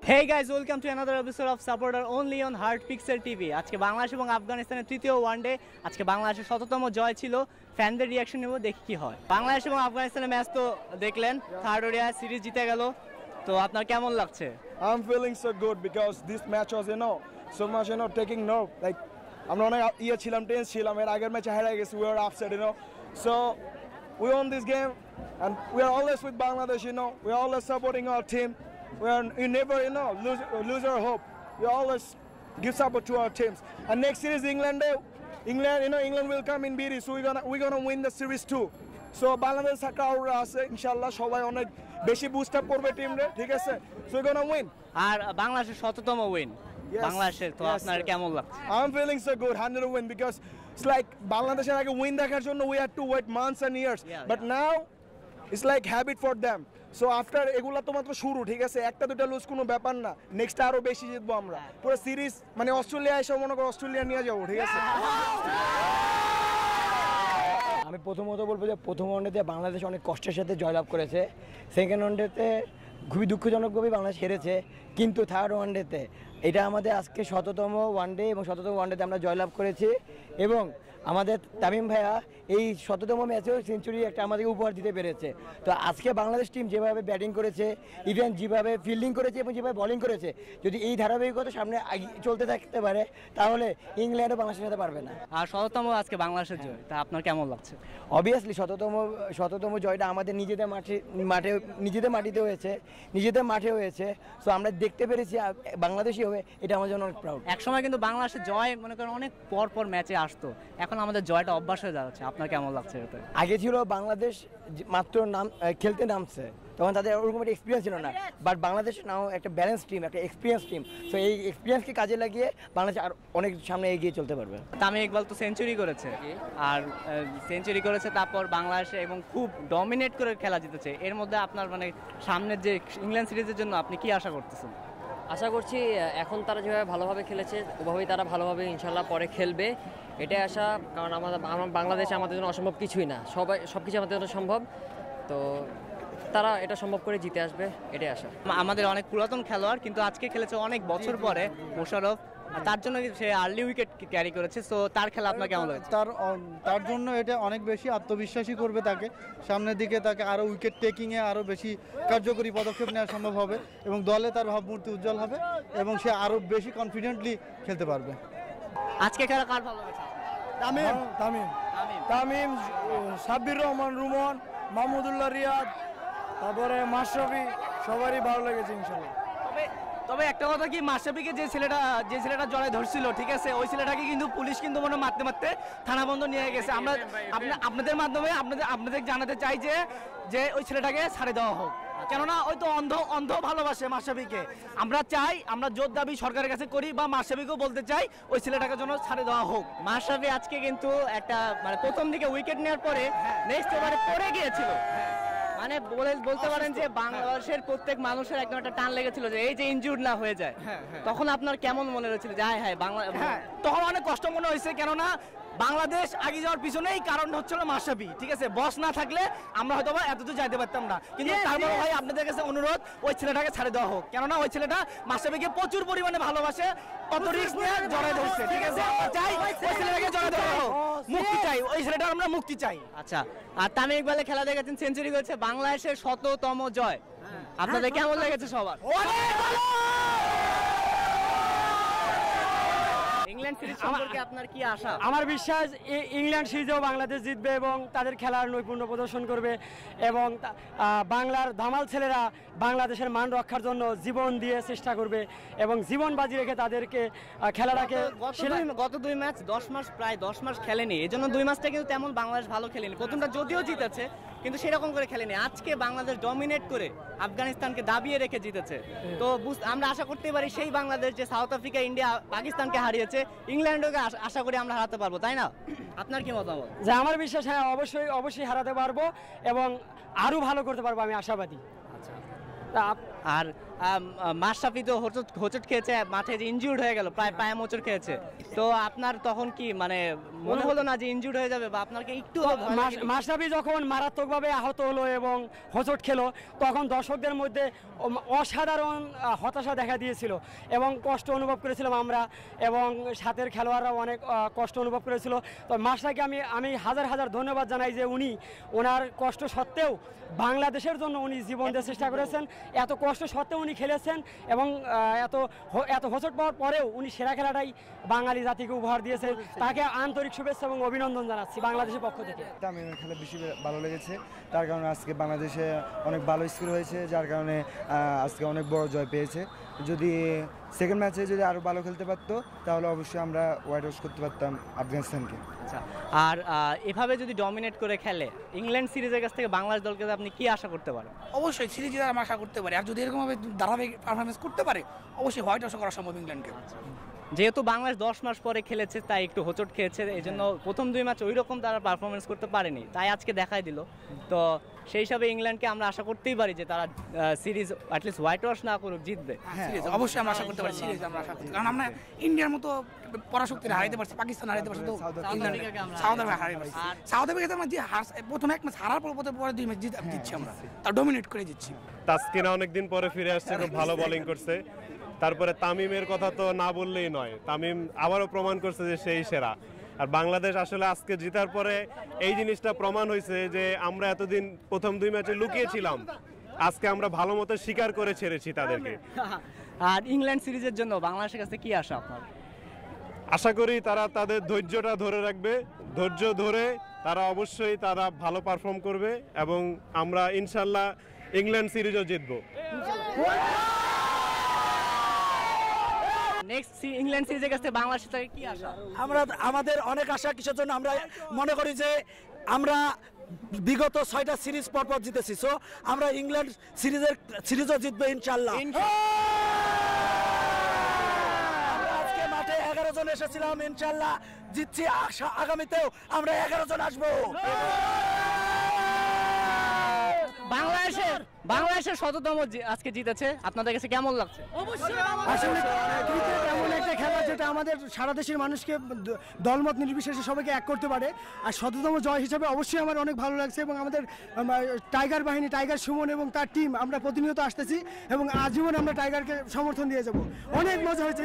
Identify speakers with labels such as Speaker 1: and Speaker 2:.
Speaker 1: Hey guys, welcome to another episode of Supporter only on Heart Pixel TV. আজকে বাংলাদেশ এবং আফগানিস্তানের তৃতীয় one day. আজকে বাংলাদেশের ১৭তম জয় ছিল। ফ্যানদের রিঅ্যাকশন নেব, দেখি কি হয়। বাংলাদেশ এবং আফগানিস্তানের ম্যাচ তো দেখলেন, থার্ড ওডিআই সিরিজ জিতে গেল। তো আপনার কেমন লাগছে?
Speaker 2: I'm feeling so good because this match was so much taking nerve, like আমরা অনেক ছিলাম, টেন্স ছিলাম। এর আগের ম্যাচে হেরে গেছি, we were upset, so we won this game and we are always with Bangladesh, we are always supporting our team. We never lose our hope. We always give support to our teams. And next series England will come in BD, so we're gonna win the series too. So Bangladesh crowd আছে ইনশাআল্লাহ, সবাই অনেক বেশি boost up করবে team রে, ঠিক আছে? So we're gonna win.
Speaker 1: আর বাংলাদেশের ১৭তম উইন বাংলাদেশের, তো আপনার কেমন লাগছে?
Speaker 2: I'm feeling so good, 100 win, because it's like বাংলাদেশের আগে উইন দেখার জন্য we had to wait months and years, but now it's like habit for them. So after এগুলা তো মাত্র শুরু, ঠিক আছে? একটা দুটা লুজ কোনো ব্যাপার না, নেক্সট আরো বেশি জিতবো আমরা। পুরো সিরিজ মানে অস্ট্রেলিয়া এসে মনে করো অস্ট্রেলিয়া নিয়ে যাবো, ঠিক আছে?
Speaker 3: আমি প্রথমত বলবো যে প্রথম ওয়ানডেতে বাংলাদেশ অনেক কষ্টের সাথে জয়লাভ করেছে। সেকেন্ড ওয়ানডেতে খুবই দুঃখজনকভাবে বাংলাদেশ হেরেছে, কিন্তু থার্ড ওয়ানডেতে এটা আমাদের আজকে ১৭তম ওয়ানডে এবং ১৭তম ওয়ানডেতে আমরা জয়লাভ করেছি। এবং আমাদের তামিম ভাইয়া এই ১৭তম ম্যাচেও সেঞ্চুরি একটা আমাদেরকে উপহার দিতে পেরেছে। তো আজকে বাংলাদেশ টিম যেভাবে ব্যাটিং করেছে, ইভেন যেভাবে ফিল্ডিং করেছে এবং যেভাবে বোলিং করেছে, যদি এই ধারাবাহিকতা সামনে চলতে থাকতে পারে তাহলে ইংল্যান্ডও বাংলাদেশের সাথে পারবে না।
Speaker 1: আর ১৭তম আজকে বাংলাদেশের জয়, তা আপনার কেমন লাগছে?
Speaker 3: অবভিয়াসলি ১৭তম জয়টা আমাদের নিজেদের মাটিতে হয়েছে, নিজেদের মাঠে হয়েছে। সো আমরা দেখতে পেরেছি বাংলাদেশই হবে, এটা আমার জন্য অনেক প্রাউড।
Speaker 1: একসময় কিন্তু বাংলাদেশের জয় মনে করেন অনেক পর ম্যাচে আসতো, এখন আমাদের জয়টা অভ্যাস হয়ে যাচ্ছে। আপনার কেমন লাগছে এতে?
Speaker 3: আগে ছিল বাংলাদেশ মাত্র খেলতে নামছে, তখন তাদের ওরকম একটা এক্সপিরিয়েন্স ছিল না, বাট বাংলাদেশ নাও একটা ব্যালেন্স টিম, একটা এক্সপিরিয়েন্স টিম। সো এই এক্সপিরিয়েন্সকে কাজে লাগিয়ে বাংলাদেশ আর অনেক সামনে এগিয়ে চলতে পারবে।
Speaker 1: তামিম ইকবাল তো সেঞ্চুরি করেছে, আর সেঞ্চুরি করেছে, তারপর বাংলাদেশে এবং খুব ডমিনেট করে খেলা জিতেছে। এর মধ্যে আপনার মানে সামনের যে ইংল্যান্ড সিরিজের জন্য আপনি কি আশা করতেছেন?
Speaker 4: আশা করছি এখন তারা যেভাবে ভালোভাবে খেলেছে ওভাবেই তারা ভালোভাবে ইনশাল্লাহ পরে খেলবে, এটাই আশা। কারণ বাংলাদেশে আমাদের জন্য অসম্ভব কিছুই না, সব কিছু আমাদের জন্য সম্ভব। তো তারা এটা সম্ভব করে জিতে আসবে, এটাই আশা।
Speaker 1: আমাদের অনেক পুরাতন খেলোয়াড়, কিন্তু আজকে খেলেছে অনেক বছর পরে মোশাররফ, তার জন্য সে আর্লি উইকেট ক্যারি করেছে। সো তার খেলা আপনার কেমন লাগছে?
Speaker 5: তার জন্য এটা অনেক বেশি আত্মবিশ্বাসী করবে তাকে, সামনের দিকে তাকে আরও উইকেট টেকিংয়ে আরও বেশি কার্যকরী পদক্ষেপ নেওয়া সম্ভব হবে এবং দলে তার ভাবমূর্তি উজ্জ্বল হবে এবং সে আরও বেশি কনফিডেন্টলি খেলতে পারবে।
Speaker 1: আজকে খেলা কার ভালো লাগছে?
Speaker 2: তামিম, সাব্বির রহমান, রুমন, মাহমুদুল্লাহ রিয়াদ, তারপরে মাশরাফি, সবারই ভালো লেগেছে ইনশাআল্লাহ।
Speaker 1: তবে একটা কথা কি, মাশরাফিকে যে ছেলেটা জড়ায় ধরছিল, ঠিক আছে, ওই ছেলেটাকে কিন্তু পুলিশ কিন্তু মারতে থানা বন্ধ নিয়ে গেছে। আমরা আপনাদের মাধ্যমে আপনাদের জানাতে চাই যে ওই ছেলেটাকে ছাড়ে দেওয়া হোক, কেননা ওই তো অন্ধ ভালোবাসে মাশরাফিকে। আমরা জোর দাবি সরকারের কাছে করি, বা মাশরাফিকেও বলতে চাই ওই ছেলেটাকে যেন ছাড়ে দেওয়া হোক। মাশরাফি আজকে কিন্তু একটা মানে প্রথম দিকে উইকেট নেওয়ার পরে নেক্সট ওভারে পড়ে গিয়েছিল, মানে বলতে পারেন যে বাংলাদেশের প্রত্যেক মানুষের একদম একটা টান লেগেছিল যে এই যে ইনজুর্ড না হয়ে যায়। তখন আপনার কেমন মনে হয়েছিল যে হ্যাঁ বাংলা?
Speaker 6: তখন অনেক কষ্ট মনে হয়েছে, কেননা বাংলাদেশ আগে যাওয়ার পিছনেই কারণ হচ্ছিল মাশরাফি, ঠিক আছে? বস না থাকলে আমরা হয়তো এতদূর যাইতে পারতাম না। কিন্তু তারপরে ভাই আপনাদের কাছে অনুরোধ, ওই ছেলেটাকে ছাড়ে দেওয়া হোক, কেননা ওই ছেলেটা মাশরাফিকে প্রচুর পরিমাণে ভালোবাসে, কত রিস্ক নিয়ে জড়ায় ধরছে, ঠিক আছে? চাই ওই ছেলেটাকে জড়ায় দেওয়া হোক, মুক্তি চাই, ওই ছেলেটার আমরা মুক্তি চাই।
Speaker 1: আচ্ছা, আর তামিম ইকবালের খেলা দেখেছেন, সেঞ্চুরি করেছে, বাংলাদেশের ১৭তম জয়, আপনাদের কেমন লেগেছে সবার? ইংল্যান্ড সিরিজ সম্পর্কে আপনার কি আশা?
Speaker 7: আমার বিশ্বাস ইংল্যান্ড সিরিজেও বাংলাদেশ জিতবে এবং তাদের খেলার নৈপুণ্য প্রদর্শন করবে এবং বাংলার ধামাল ছেলেরা বাংলাদেশের মান রক্ষার জন্য জীবন দিয়ে চেষ্টা করবে এবং জীবন বাজি রেখে তাদেরকে খেলাটাকে
Speaker 1: গত ২ ম্যাচ ১০ মাস খেলেনি, এই জন্য ২ ম্যাচটা কিন্তু তেমন বাংলাদেশ ভালো খেলেনি। প্রথমটা যদিও জিতেছে, কিন্তু সেরকম করে খেলেনি। আজকে বাংলাদেশ ডমিনেট করে আফগানিস্তানকে দাবিয়ে রেখে জিতেছে। তো আমরা আশা করতে পারি সেই বাংলাদেশ যে সাউথ আফ্রিকা, ইন্ডিয়া, পাকিস্তানকে হারিয়েছে, ইংল্যান্ডকে আশা করি আমরা হারাতে পারবো, তাই না? আপনার কি মতামত?
Speaker 7: যে আমার বিশ্বাস, হ্যাঁ অবশ্যই হারাতে পারবো এবং আরো ভালো করতে পারবো, আমি আশাবাদী।
Speaker 1: আচ্ছা, আর মাশরাফি তো হোঁচট খেয়েছে, মাঠে যে ইনজিউর্ড হয়ে গেল, প্রায় পায়ে মোচড় খেয়েছে। তো আপনার তখন কি মানে মনে হলো না যে ইনজিউর্ড হয়ে যাবে, বা আপনাকে একটু
Speaker 7: মাশরাফি যখন মারাত্মকভাবে আহত হলো এবং হোঁচট খেলো, তখন দর্শকদের মধ্যে অসাধারণ হতাশা দেখা দিয়েছিল এবং কষ্ট অনুভব করেছিলাম আমরা, এবং সাথের খেলোয়াড়রা অনেক কষ্ট অনুভব করেছিল। তো মাশরাফিকে আমি হাজার হাজার ধন্যবাদ জানাই যে উনি ওনার কষ্ট সত্ত্বেও বাংলাদেশের জন্য উনি জীবন দেওয়ার চেষ্টা করেছেন, এত কষ্ট সত্ত্বেও উনি খেলেছেন, এবং এত হোঁচট পাওয়ার পরেও উনি সেরা খেলাটাই বাঙালি জাতিকে উপহার দিয়েছেন। তাকে আন্তরিক শুভেচ্ছা এবং অভিনন্দন জানাচ্ছি বাংলাদেশের পক্ষ থেকে।
Speaker 3: তামিমের খেলা বেশি ভালো লেগেছে, তার কারণে আজকে বাংলাদেশে অনেক ভালো স্কোর হয়েছে, যার কারণে আজকে অনেক বড় জয় পেয়েছে। যদি সেকেন্ড ম্যাচে যদি আরও ভালো খেলতে পারতো তাহলে অবশ্যই আমরা হোয়াইট ওয়াশ করতে পারতাম আফগানিস্তানকে।
Speaker 1: আচ্ছা, আর এভাবে যদি ডমিনেট করে খেলে ইংল্যান্ড সিরিজের কাছ থেকে বাংলাদেশ দলকে আপনি কি আশা করতে পারেন?
Speaker 8: অবশ্যই সিরিজ জেতার আমরা আশা করতে পারি, আর যদি এরকমভাবে ধারাবাহিক পারফরমেন্স করতে পারে অবশ্যই হোয়াইট ওয়াশ করা সম্ভব ইংল্যান্ডকে।
Speaker 1: যেহেতু বাংলাদেশ 10 মাস পরে খেলেছে, তাই একটু হোঁচট খেয়েছে, এই জন্য প্রথম 2 ম্যাচ ওই রকম তারা পারফরমেন্স করতে পারেনি, তাই আজকে দেখাই দিল। তো সেই হিসাবে ইংল্যান্ডকে আমরা আশা করতেই পারি যে তারা সিরিজ অ্যাটলিস্ট হোয়াইট ওয়াশ না করুক, জিতবে।
Speaker 8: সিরিজ অবশ্যই আমরা আশা করতে পারি, সিরিজ আমরা আশা করতে, কারণ আমরা ইন্ডিয়ার মতো পরাশক্তিরা হারাইতে পারছি, পাকিস্তান হারাইতে পারছি, তো সাউথ আফ্রিকা হারাইতে পারছি। সাউথ আফ্রিকাতে আমরা যে প্রথম এক ম্যাচ হারার পর পরে 2 ম্যাচ জিতছি আমরা, তা ডমিনেট করে জিতছি।
Speaker 9: তাসকিনা অনেকদিন পরে ফিরে আসছে, খুব ভালো বোলিং করছে। তারপরে তামিমের কথা তো না বললেই নয়, তামিম আবারও প্রমাণ করছে যে সেই সেরা। আর বাংলাদেশ আসলে আজকে জেতার পরে এই জিনিসটা প্রমাণ হয়েছে যে আমরা এতদিন প্রথম 2 ম্যাচে লুকিয়েছিলাম, আজকে আমরা ভালো মতো স্বীকার করে ছেড়েছি তাদেরকে।
Speaker 1: আর ইংল্যান্ড সিরিজের জন্য বাংলাদেশের কাছে কি আশা আপনার?
Speaker 9: আশা করি তারা তাদের ধৈর্যটা ধরে রাখবে, ধৈর্য ধরে তারা অবশ্যই তারা ভালো পারফর্ম করবে, এবং আমরা ইনশাল্লাহ ইংল্যান্ড সিরিজও জিতবো।
Speaker 1: নেক্সট ইংল্যান্ড সিরিজের কাছে বাংলাদেশের থেকে কি আশা?
Speaker 6: আমাদের অনেক আশা, কিসের জন্য আমরা মনে করি যে আমরা বিগত 6টা সিরিজ পরপর জিতেছি, সো আমরা ইংল্যান্ড সিরিজও জিতবো ইনশাল্লাহ। আমরা আজকে মাঠে 11 জন এসেছিলাম, ইনশাল্লাহ জিতছি, আগামীতেও আমরা 11 জন আসবো।
Speaker 1: বাংলাদেশের 100তম আজকে জিতেছে, আপনাদের কাছে কেমন লাগছে?
Speaker 6: আসলে ক্রিকেট এমন একটা খেলা যেটা আমাদের সারা দেশের মানুষকে দলমত নির্বিশেষে সবাইকে এক করতে পারে, আর 100তম জয় হিসাবে অবশ্যই আমার অনেক ভালো লাগছে। এবং আমাদের টাইগার বাহিনী, টাইগার সুমন এবং তার টিম, আমরা প্রতিনিয়ত আসতেছি এবং আজীবন আমরা টাইগারকে সমর্থন দিয়ে যাব। অনেক মজা হয়েছে।